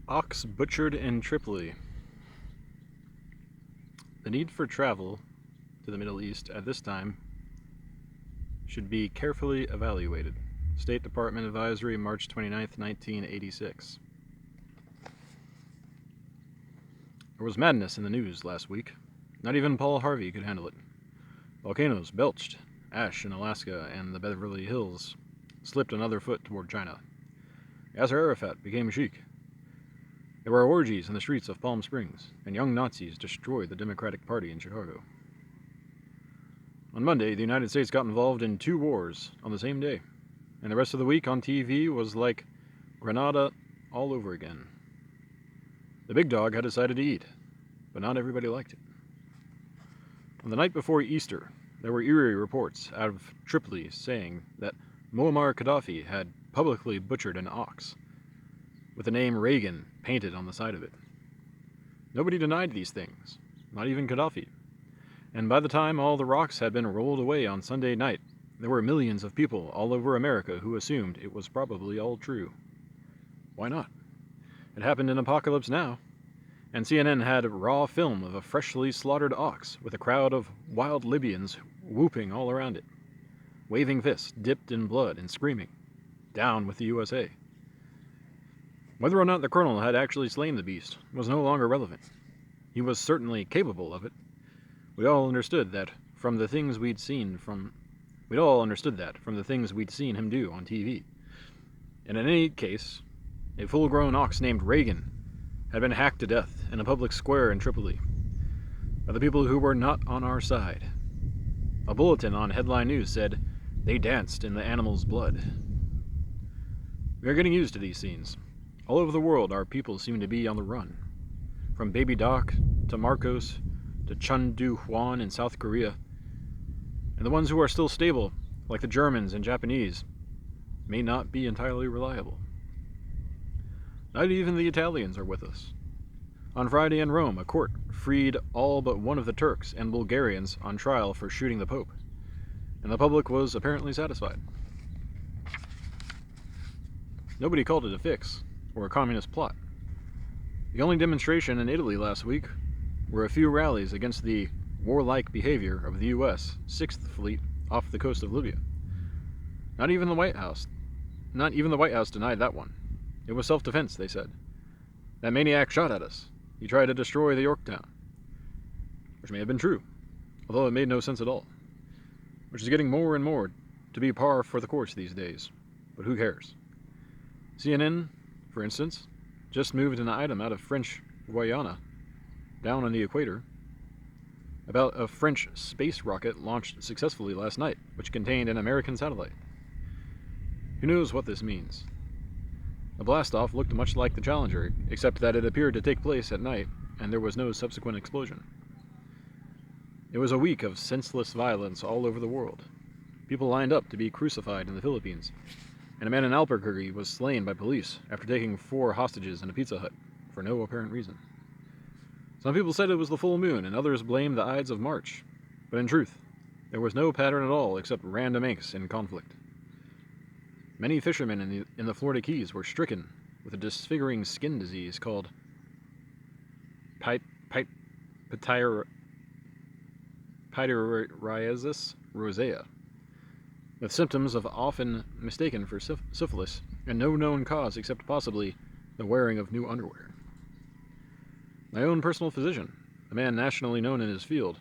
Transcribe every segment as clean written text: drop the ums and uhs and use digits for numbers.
Ox butchered in Tripoli. The need for travel to the Middle East at this time should be carefully evaluated. State Department Advisory, March 29, 1986. There was madness in the news last week. Not even Paul Harvey could handle it. Volcanoes belched ash in Alaska, and the Beverly Hills slipped another foot toward China. Yasser Arafat became sheik. There were orgies in the streets of Palm Springs, and young Nazis destroyed the Democratic Party in Chicago. On Monday, the United States got involved in 2 wars on the same day, and the rest of the week on TV was like Grenada all over again. The big dog had decided to eat, but not everybody liked it. On the night before Easter, there were eerie reports out of Tripoli saying that Muammar Gaddafi had publicly butchered an ox, with the name Reagan painted on the side of it. Nobody denied these things, not even Gaddafi. And by the time all the rocks had been rolled away on Sunday night, there were millions of people all over America who assumed it was probably all true. Why not? It happened in Apocalypse Now, and CNN had raw film of a freshly slaughtered ox with a crowd of wild Libyans whooping all around it, waving fists dipped in blood and screaming, "Down with the USA." Whether or not the colonel had actually slain the beast was no longer relevant. He was certainly capable of it. We'd all understood that from the things we'd seen him do on TV. And in any case, a full-grown ox named Reagan had been hacked to death in a public square in Tripoli by the people who were not on our side. A bulletin on headline news said, "They danced in the animal's blood." We are getting used to these scenes. All over the world, our people seem to be on the run. From Baby Doc to Marcos to Chundu Huan in South Korea. And the ones who are still stable, like the Germans and Japanese, may not be entirely reliable. Not even the Italians are with us. On Friday in Rome, a court freed all but one of the Turks and Bulgarians on trial for shooting the Pope, and the public was apparently satisfied. Nobody called it a fix or a communist plot. The only demonstration in Italy last week were a few rallies against the warlike behavior of the U.S. 6th Fleet off the coast of Libya. Not even the White House denied that one. It was self-defense, they said. That maniac shot at us. He tried to destroy the Yorktown. Which may have been true, although it made no sense at all. Which is getting more and more to be par for the course these days. But who cares? CNN, for instance, just moved an item out of French Guiana, down on the equator, about a French space rocket launched successfully last night, which contained an American satellite. Who knows what this means? The blastoff looked much like the Challenger, except that it appeared to take place at night, and there was no subsequent explosion. It was a week of senseless violence all over the world. People lined up to be crucified in the Philippines, and a man in Albuquerque was slain by police after taking 4 hostages in a Pizza Hut for no apparent reason. Some people said it was the full moon, and others blamed the Ides of March. But in truth, there was no pattern at all except random inks in conflict. Many fishermen in the Florida Keys were stricken with a disfiguring skin disease called pityriasis rosea, with symptoms of often mistaken for syphilis and no known cause except possibly the wearing of new underwear. My own personal physician, a man nationally known in his field,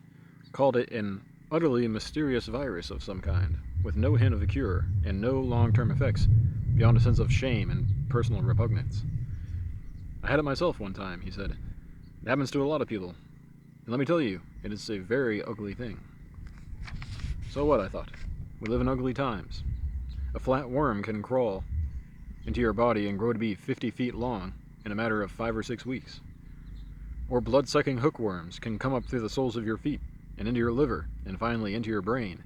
called it an utterly mysterious virus of some kind, with no hint of a cure and no long-term effects beyond a sense of shame and personal repugnance. "I had it myself one time," he said. "It happens to a lot of people. And let me tell you, it is a very ugly thing." So what, I thought. We live in ugly times. A flat worm can crawl into your body and grow to be 50 feet long in a matter of 5 or 6 weeks. Or blood-sucking hookworms can come up through the soles of your feet and into your liver and finally into your brain,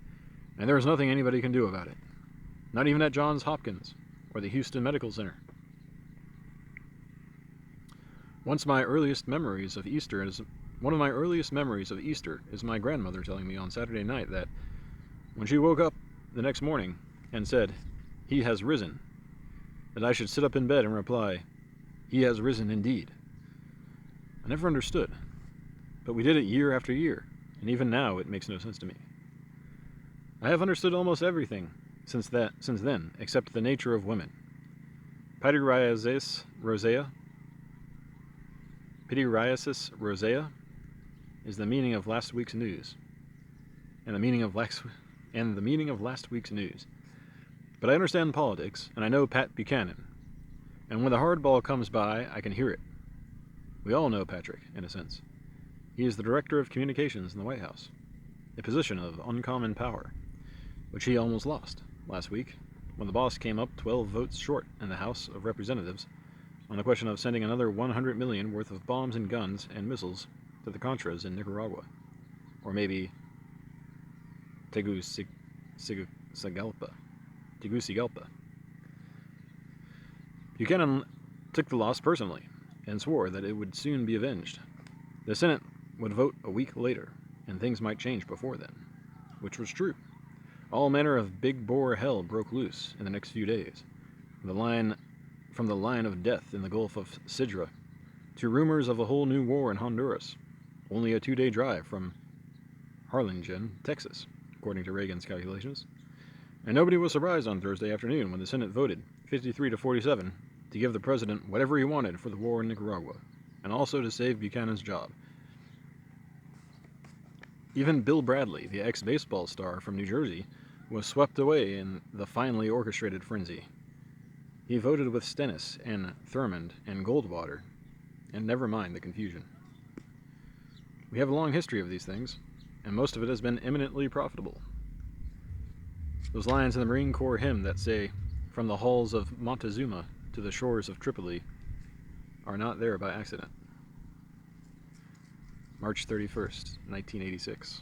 and there is nothing anybody can do about it. Not even at Johns Hopkins or the Houston Medical Center. One of my earliest memories of Easter is my grandmother telling me on Saturday night that when she woke up the next morning and said, "He has risen," that I should sit up in bed and reply, He has risen indeed. I never understood, but we did it year after year, and even now it makes no sense to me. I have understood almost everything since then, except the nature of women. Pityriasis rosea is the meaning of last week's news, and the meaning of last week's news. But I understand politics, and I know Pat Buchanan, and when the hardball comes by, I can hear it. We all know Patrick, in a sense. He is the director of communications in the White House, a position of uncommon power, which he almost lost last week when the boss came up 12 votes short in the House of Representatives on the question of sending another $100 million worth of bombs and guns and missiles to the Contras in Nicaragua, or maybe Tegucigalpa. Buchanan took the loss personally and swore that it would soon be avenged. The Senate would vote a week later, and things might change before then, which was true. All manner of big-bore hell broke loose in the next few days. From the line of death in the Gulf of Sidra to rumors of a whole new war in Honduras, only a 2-day drive from Harlingen, Texas, according to Reagan's calculations. And nobody was surprised on Thursday afternoon when the Senate voted 53-47 to give the president whatever he wanted for the war in Nicaragua, and also to save Buchanan's job. Even Bill Bradley, the ex-baseball star from New Jersey, was swept away in the finely orchestrated frenzy. He voted with Stennis and Thurmond and Goldwater, and never mind the confusion. We have a long history of these things, and most of it has been eminently profitable. Those lines in the Marine Corps hymn that say, "From the halls of Montezuma to the shores of Tripoli," are not there by accident. March 31st, 1986.